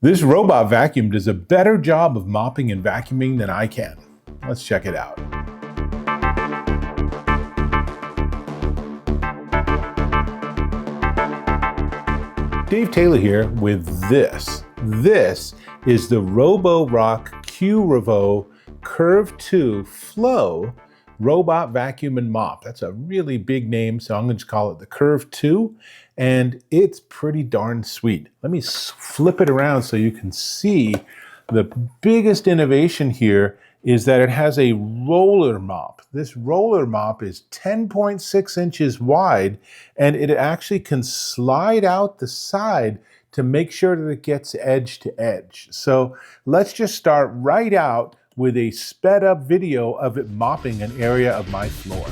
This robot vacuum does a better job of mopping and vacuuming than I can. Let's check it out. Dave Taylor here with this. This is the Roborock Qrevo Curv 2 Flow Robot Vacuum and Mop. That's a really big name, so I'm going to call it the Curv 2, and it's pretty darn sweet. Let me flip it around so you can see the biggest innovation here is that it has a roller mop. This roller mop is 10.6 inches wide, and it actually can slide out the side to make sure that it gets edge to edge. So let's just start right out with a sped up video of it mopping an area of my floor.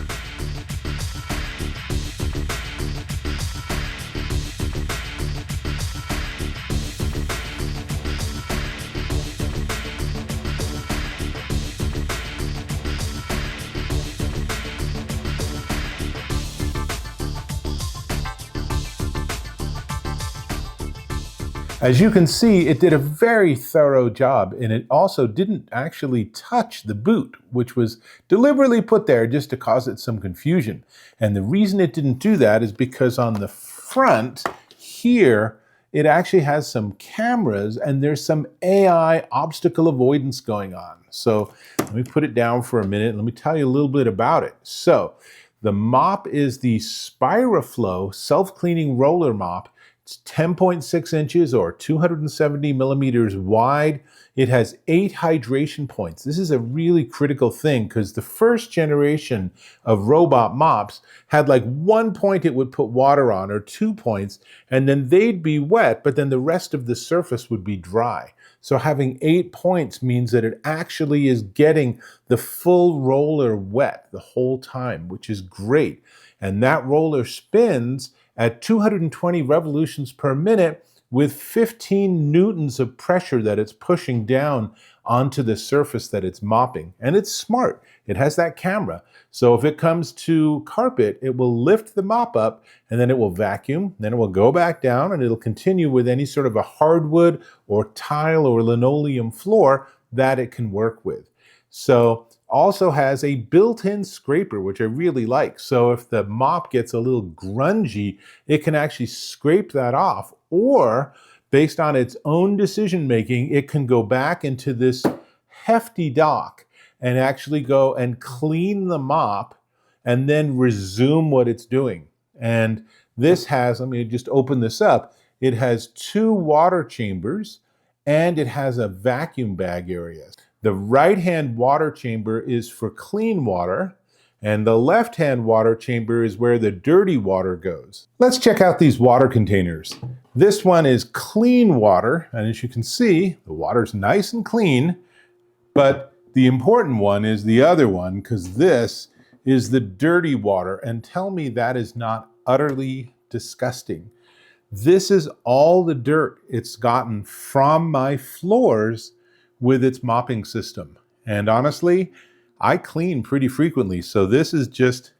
As you can see, it did a very thorough job, and it also didn't actually touch the boot, which was deliberately put there just to cause it some confusion. And the reason it didn't do that is because on the front here, it actually has some cameras and there's some AI obstacle avoidance going on. So let me put it down for a minute and let me tell you a little bit about it. So the mop is the Spiraflow self-cleaning roller mop. It's 10.6 inches or 270 millimeters wide. It has 8 hydration points. This is a really critical thing because the first generation of robot mops had like 1 point it would put water on or 2 points, and then they'd be wet, but then the rest of the surface would be dry. So having 8 points means that it actually is getting the full roller wet the whole time, which is great. And that roller spins at 220 revolutions per minute with 15 newtons of pressure that it's pushing down onto the surface that it's mopping. And it's smart. It has that camera. So if it comes to carpet, it will lift the mop up and then it will vacuum, then it will go back down and it'll continue with any sort of a hardwood or tile or linoleum floor that it can work with. So also has a built-in scraper, which I really like. So if the mop gets a little grungy, it can actually scrape that off, or based on its own decision-making, it can go back into this hefty dock and actually go and clean the mop and then resume what it's doing. And this has, let me just open this up, it has 2 water chambers and it has a vacuum bag area. The right-hand water chamber is for clean water, and the left-hand water chamber is where the dirty water goes. Let's check out these water containers. This one is clean water, and as you can see, the water's nice and clean, but the important one is the other one, because this is the dirty water, and tell me that is not utterly disgusting. This is all the dirt it's gotten from my floors with its mopping system. And honestly, I clean pretty frequently, so this is just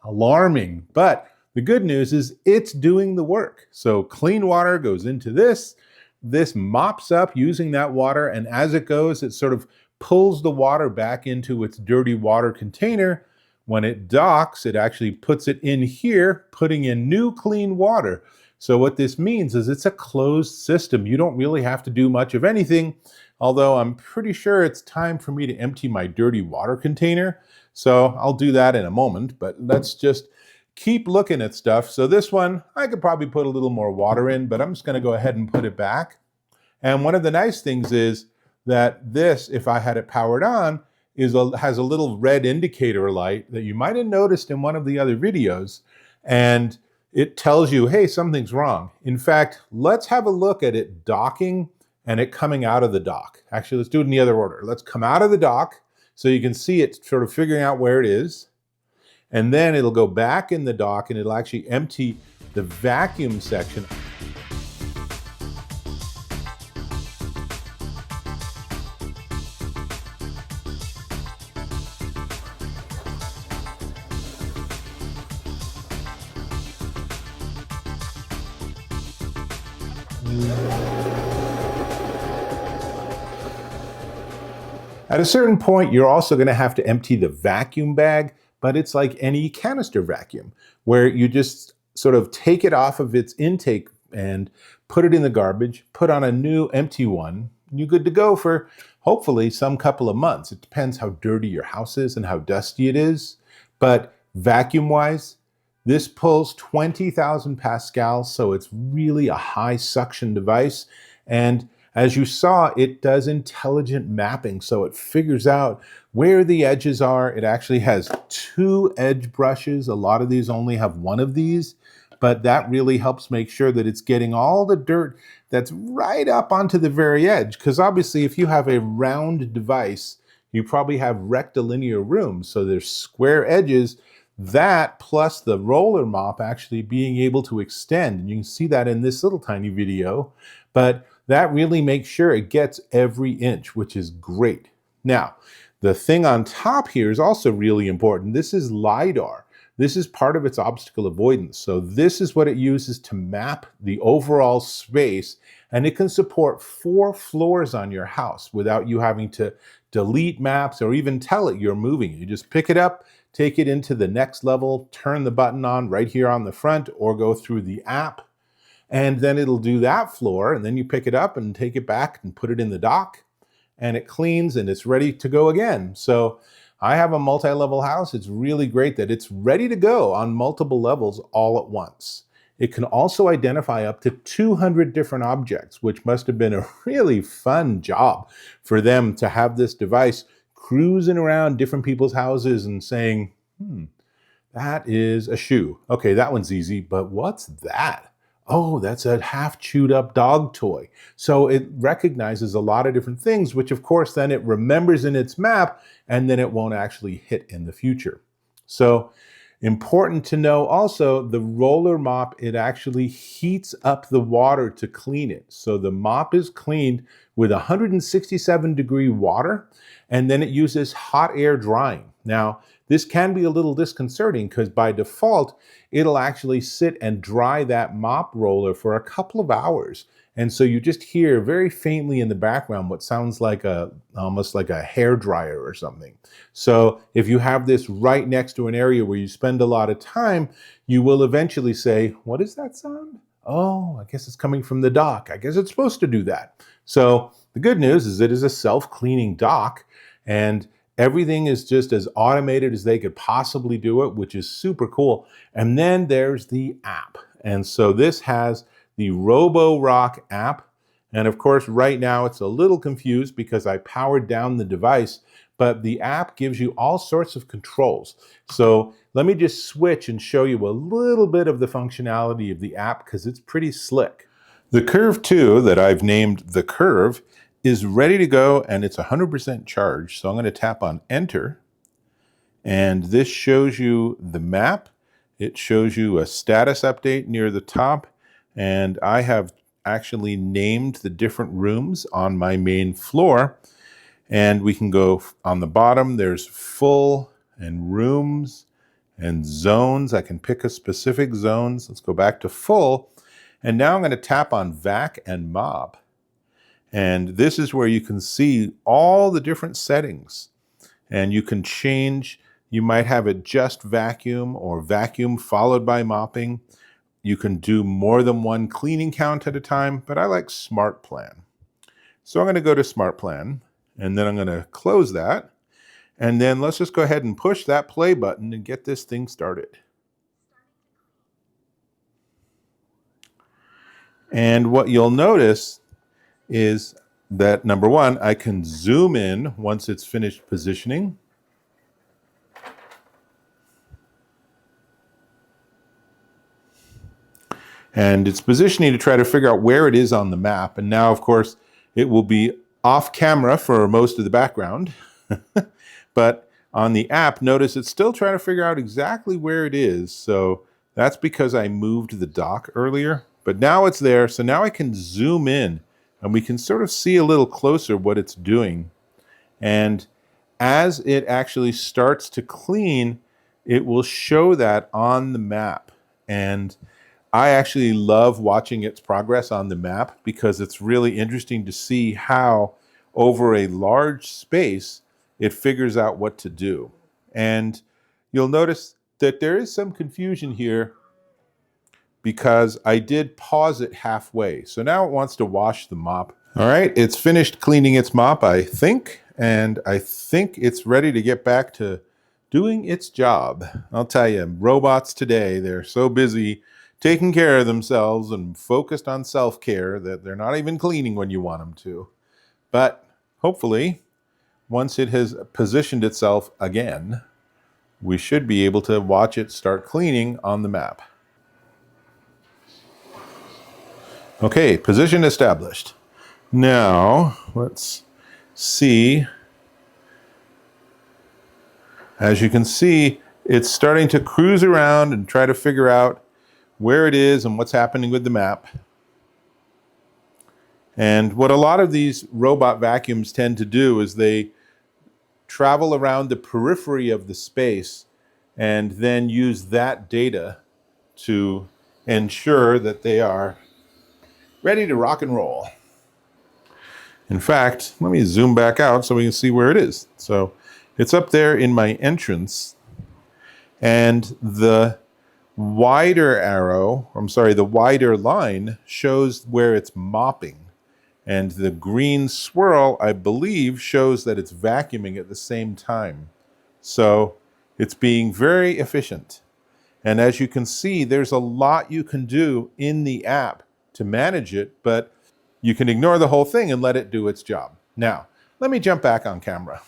alarming. But the good news is it's doing the work. So clean water goes into this mops up using that water, and as it goes, it sort of pulls the water back into its dirty water container. When it docks, it actually puts it in here, putting in new clean water. So what this means is it's a closed system. You don't really have to do much of anything, although I'm pretty sure it's time for me to empty my dirty water container. So I'll do that in a moment, but let's just keep looking at stuff. So this one, I could probably put a little more water in, but I'm just going to go ahead and put it back. And one of the nice things is that this, if I had it powered on, has a little red indicator light that you might have noticed in one of the other videos. And it tells you, hey, something's wrong. In fact, let's have a look at it docking and it coming out of the dock. Actually, let's do it in the other order. Let's come out of the dock so you can see it sort of figuring out where it is. And then it'll go back in the dock and it'll actually empty the vacuum section. At a certain point, you're also going to have to empty the vacuum bag, but it's like any canister vacuum, where you just sort of take it off of its intake and put it in the garbage, put on a new empty one, and you're good to go for hopefully some couple of months. It depends how dirty your house is and how dusty it is. But vacuum-wise, this pulls 20,000 pascals, so it's really a high suction device. And as you saw, it does intelligent mapping, so it figures out where the edges are. It actually has 2 edge brushes. A lot of these only have 1 of these, but that really helps make sure that it's getting all the dirt that's right up onto the very edge. Because obviously, if you have a round device, you probably have rectilinear rooms, so there's square edges. That plus the roller mop actually being able to extend, and you can see that in this little tiny video, but that really makes sure it gets every inch, which is great. Now, the thing on top here is also really important. This is LiDAR. This is part of its obstacle avoidance. So this is what it uses to map the overall space, and it can support 4 floors on your house without you having to delete maps or even tell it you're moving. You just pick it up, take it into the next level, turn the button on right here on the front, or go through the app, and then it'll do that floor, and then you pick it up and take it back and put it in the dock, and it cleans and it's ready to go again. So I have a multi-level house. It's really great that it's ready to go on multiple levels all at once. It can also identify up to 200 different objects, which must have been a really fun job for them to have this device cruising around different people's houses and saying, that is a shoe. Okay, that one's easy, but what's that? Oh, that's a half chewed up dog toy. So it recognizes a lot of different things, which of course then it remembers in its map, and then it won't actually hit in the future. So important to know also, the roller mop, it actually heats up the water to clean it. So the mop is cleaned with 167-degree water, and then it uses hot air drying. Now, this can be a little disconcerting because by default, it'll actually sit and dry that mop roller for a couple of hours. And so you just hear very faintly in the background what sounds like almost like a hair dryer or something. So if you have this right next to an area where you spend a lot of time, you will eventually say, what is that sound? Oh, I guess it's coming from the dock. I guess it's supposed to do that. So the good news is it is a self-cleaning dock, and everything is just as automated as they could possibly do it, which is super cool. And then there's the app. And so this has the Roborock app. And of course, right now it's a little confused because I powered down the device, but the app gives you all sorts of controls. So let me just switch and show you a little bit of the functionality of the app because it's pretty slick. The Curv 2 that I've named the Curv is ready to go, and it's 100% charged. So I'm going to tap on enter, and this shows you the map. It shows you a status update near the top, and I have actually named the different rooms on my main floor. And we can go on the bottom, there's full and rooms and zones. I can pick a specific zones. Let's go back to full. And now I'm going to tap on vac and mop. And this is where you can see all the different settings. And you can change, you might have it just vacuum or vacuum followed by mopping. You can do more than one cleaning count at a time, but I like Smart Plan. So I'm going to go to Smart Plan, and then I'm going to close that. And then let's just go ahead and push that play button and get this thing started. And what you'll notice is that, number one, I can zoom in once it's finished positioning. And it's positioning to try to figure out where it is on the map. And now, of course, it will be off camera for most of the background. But on the app, notice it's still trying to figure out exactly where it is. So that's because I moved the dock earlier. But now it's there. So now I can zoom in, and we can sort of see a little closer what it's doing. And as it actually starts to clean, it will show that on the map. And I actually love watching its progress on the map because it's really interesting to see how over a large space, it figures out what to do. And you'll notice that there is some confusion here because I did pause it halfway. So now it wants to wash the mop. All right, it's finished cleaning its mop, I think, and I think it's ready to get back to doing its job. I'll tell you, robots today, they're so busy taking care of themselves and focused on self-care that they're not even cleaning when you want them to. But hopefully, once it has positioned itself again, we should be able to watch it start cleaning on the map. Okay, position established. Now, let's see. As you can see, it's starting to cruise around and try to figure out where it is and what's happening with the map. And what a lot of these robot vacuums tend to do is they travel around the periphery of the space and then use that data to ensure that they are ready to rock and roll. In fact, let me zoom back out so we can see where it is. So it's up there in my entrance, and the wider arrow, the wider line shows where it's mopping. And the green swirl, I believe, shows that it's vacuuming at the same time. So it's being very efficient. And as you can see, there's a lot you can do in the app to manage it, but you can ignore the whole thing and let it do its job. Now, let me jump back on camera.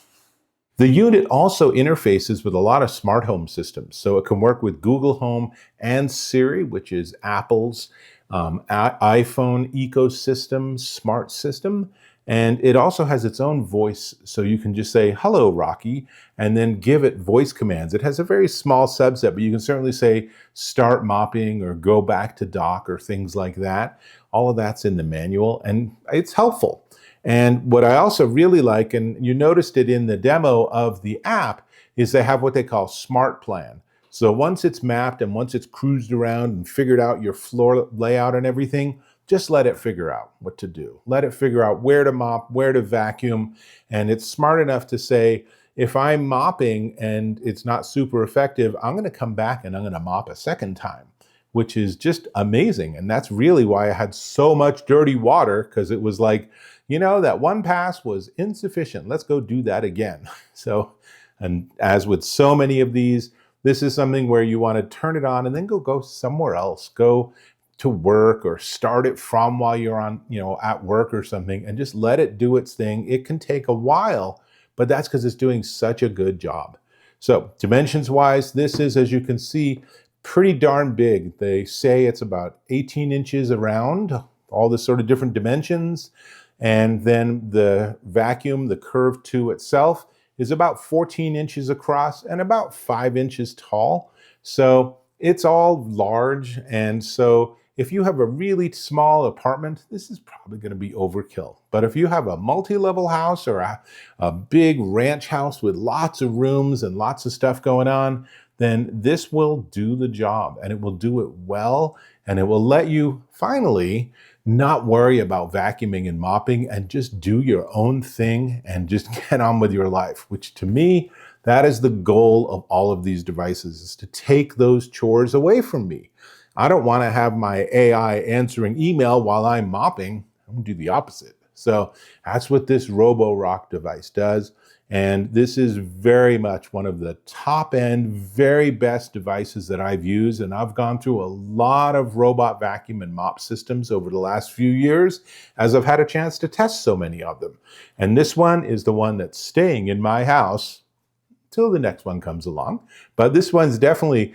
The unit also interfaces with a lot of smart home systems. So it can work with Google Home and Siri, which is Apple's iPhone ecosystem, smart system. And it also has its own voice. So you can just say, "Hello, Rocky," and then give it voice commands. It has a very small subset, but you can certainly say, "Start mopping," or "Go back to dock," or things like that. All of that's in the manual, and it's helpful. And what I also really like, and you noticed it in the demo of the app, is they have what they call Smart Plan. So once it's mapped and once it's cruised around and figured out your floor layout and everything, just let it figure out what to do. Let it figure out where to mop, where to vacuum. And it's smart enough to say, if I'm mopping and it's not super effective, I'm going to come back and I'm going to mop a second time, which is just amazing. And that's really why I had so much dirty water, because it was like, that one pass was insufficient. Let's go do that again. So, and as with so many of these, this is something where you want to turn it on and then go somewhere else. Go to work or start it from while you're on, at work or something, and just let it do its thing. It can take a while, but that's because it's doing such a good job. So dimensions wise, this is, as you can see, pretty darn big. They say it's about 18 inches around, all the sort of different dimensions. And then the vacuum, the Curv 2 itself, is about 14 inches across and about 5 inches tall. So it's all large. And so if you have a really small apartment, this is probably going to be overkill. But if you have a multi-level house or a big ranch house with lots of rooms and lots of stuff going on, then this will do the job, and it will do it well, and it will let you finally not worry about vacuuming and mopping and just do your own thing and just get on with your life, which to me, that is the goal of all of these devices, is to take those chores away from me. I don't want to have my AI answering email while I'm mopping. I'm going to do the opposite. So that's what this Roborock device does. And this is very much one of the top end, very best devices that I've used. And I've gone through a lot of robot vacuum and mop systems over the last few years, as I've had a chance to test so many of them. And this one is the one that's staying in my house till the next one comes along. But this one's definitely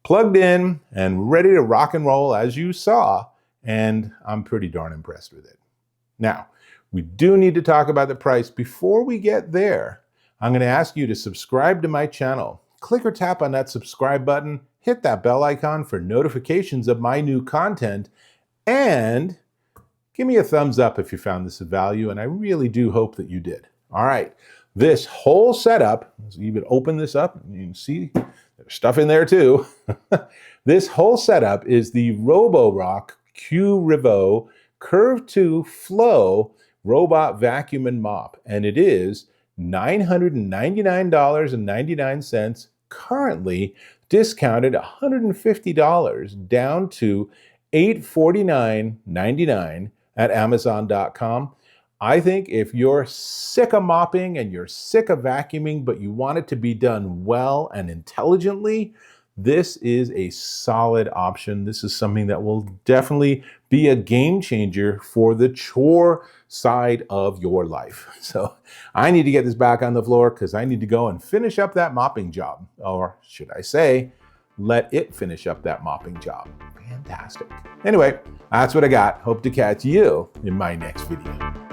plugged in and ready to rock and roll, as you saw. And I'm pretty darn impressed with it. Now, we do need to talk about the price. Before we get there, I'm going to ask you to subscribe to my channel. Click or tap on that subscribe button, hit that bell icon for notifications of my new content, and give me a thumbs up if you found this of value, and I really do hope that you did. All right, this whole setup, so even open this up, and you can see there's stuff in there too. This whole setup is the Roborock Qrevo Curv 2 Flow Robot Vacuum and Mop, and it is $999.99, currently discounted $150 down to $849.99 at Amazon.com. I think if you're sick of mopping and you're sick of vacuuming, but you want it to be done well and intelligently, this is a solid option. This is something that will definitely be a game changer for the chore side of your life. So I need to get this back on the floor because I need to go and finish up that mopping job. Or should I say, let it finish up that mopping job. Fantastic. Anyway, that's what I got. Hope to catch you in my next video.